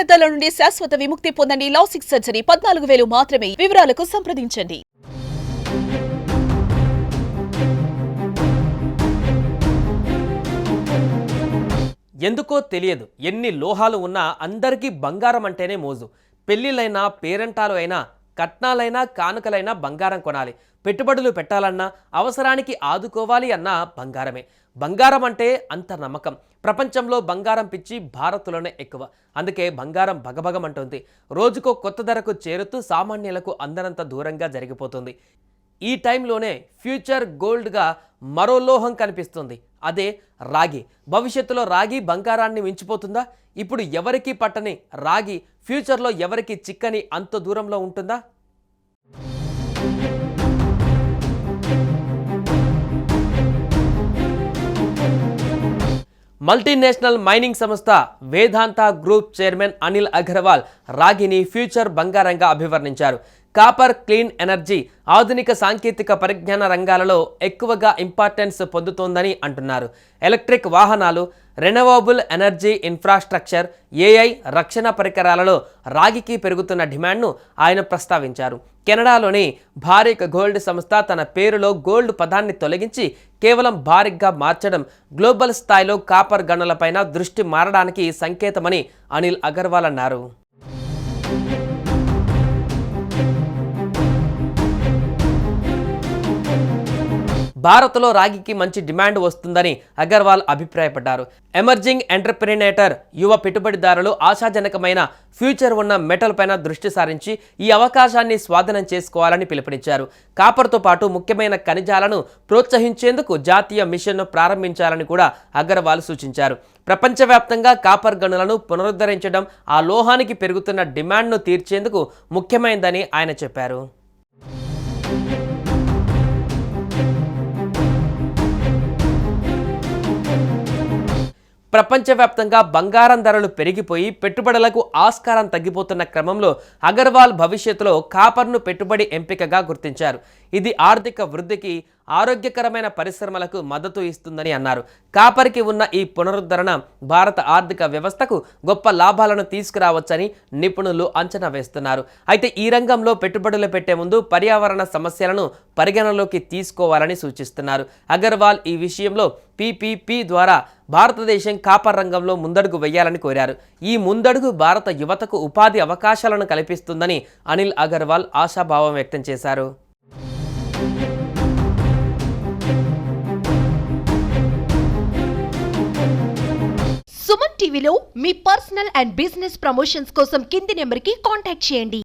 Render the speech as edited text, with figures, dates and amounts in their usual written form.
వ్యర్థాల నుండి శాశ్వత విముక్తి పొందండి. లాసిక్ సర్జరీ 14,000 మాత్రమే. వివరాలకు సంప్రదించండి. ఎందుకో తెలియదు, ఎన్ని లోహాలు ఉన్నా అందరికీ బంగారం అంటేనే మోజు. పెళ్లిళ్ళైనా, పేరంటాలు అయినా, కట్నాలైనా, కానుకలైనా బంగారం కొనాలి. పెట్టుబడులు పెట్టాలన్నా, అవసరానికి ఆదుకోవాలి అన్నా బంగారమే. బంగారం అంటే అంత నమ్మకం. ప్రపంచంలో బంగారం పిచ్చి భారత్లోనే ఎక్కువ. అందుకే బంగారం భగభగమంటుంది. రోజుకో కొత్త ధరకు చేరుతూ సామాన్యులకు అందనంత దూరంగా జరిగిపోతుంది. ఈ టైంలోనే ఫ్యూచర్ గోల్డ్గా మరో లోహం కనిపిస్తుంది. అదే రాగి. భవిష్యత్తులో రాగి బంగారాన్ని మించిపోతుందా? ఇప్పుడు ఎవరికి పట్టని రాగి ఫ్యూచర్లో ఎవరికి చిక్కని అంత దూరంలో ఉంటుందా? మల్టీనేషనల్ మైనింగ్ సంస్థ వేదాంత గ్రూప్ చైర్మన్ అనిల్ అగర్వాల్ రాగిని ఫ్యూచర్ బంగారంగా అభివర్ణించారు. కాపర్, క్లీన్ ఎనర్జీ, ఆధునిక సాంకేతిక పరిజ్ఞాన రంగాలలో ఎక్కువగా ఇంపార్టెన్స్ పొందుతోందని అంటున్నారు. ఎలక్ట్రిక్ వాహనాలు, రెన్యూవబుల్ ఎనర్జీ ఇన్ఫ్రాస్ట్రక్చర్, ఏఐ, రక్షణ పరికరాలలో రాగికి పెరుగుతున్న డిమాండ్ను ఆయన ప్రస్తావించారు. కెనడాలోని భారిక్ గోల్డ్ సంస్థ తన పేరులో గోల్డ్ పదాన్ని తొలగించి కేవలం భారిక్గా మార్చడం గ్లోబల్ స్థాయిలో కాపర్ గనులపైన దృష్టి మారడానికి సంకేతమని అనిల్ అగర్వాల్ అన్నారు. భారత్లో రాగికి మంచి డిమాండ్ వస్తుందని అగర్వాల్ అభిప్రాయపడ్డారు. ఎమర్జింగ్ ఎంటర్ప్రెన్యూర్, యువ పెట్టుబడిదారులు ఆశాజనకమైన ఫ్యూచర్ ఉన్న మెటల్ పైన దృష్టి సారించి ఈ అవకాశాన్ని స్వాధీనం చేసుకోవాలని పిలుపునిచ్చారు. కాపర్తో పాటు ముఖ్యమైన ఖనిజాలను ప్రోత్సహించేందుకు జాతీయ మిషన్ను ప్రారంభించాలని కూడా అగర్వాల్ సూచించారు. ప్రపంచవ్యాప్తంగా కాపర్ గనులను పునరుద్ధరించడం ఆ లోహానికి పెరుగుతున్న డిమాండ్ను తీర్చేందుకు ముఖ్యమైనదని ఆయన చెప్పారు. ప్రపంచవ్యాప్తంగా బంగారం ధరలు పెరిగిపోయి పెట్టుబడులకు ఆస్కారం తగ్గిపోతున్న క్రమంలో అగర్వాల్ భవిష్యత్తులో కాపర్ను పెట్టుబడి ఎంపికగా గుర్తించారు. ఇది ఆర్థిక వృద్ధికి, ఆరోగ్యకరమైన పరిశ్రమలకు మద్దతు ఇస్తుందని అన్నారు. కాపర్కి ఉన్న ఈ పునరుద్ధరణ భారత ఆర్థిక వ్యవస్థకు గొప్ప లాభాలను తీసుకురావచ్చని నిపుణులు అంచనా వేస్తున్నారు. అయితే ఈ రంగంలో పెట్టుబడులు పెట్టే ముందు పర్యావరణ సమస్యలను పరిగణలోకి తీసుకోవాలని సూచిస్తున్నారు. అగర్వాల్ ఈ విషయంలో పీపీపీ ద్వారా భారతదేశం కాపర్ రంగంలో ముందడుగు వేయాలని కోరారు. ఈ ముందడుగు భారత యువతకు ఉపాధి అవకాశాలను కల్పిస్తుందని అనిల్ అగర్వాల్ ఆశాభావం వ్యక్తం చేశారు. సుమన్ టీవీలో మీ పర్సనల్ అండ్ బిజినెస్ ప్రమోషన్స్ కోసం కింది నెంబర్కి కాంటాక్ట్ చేయండి.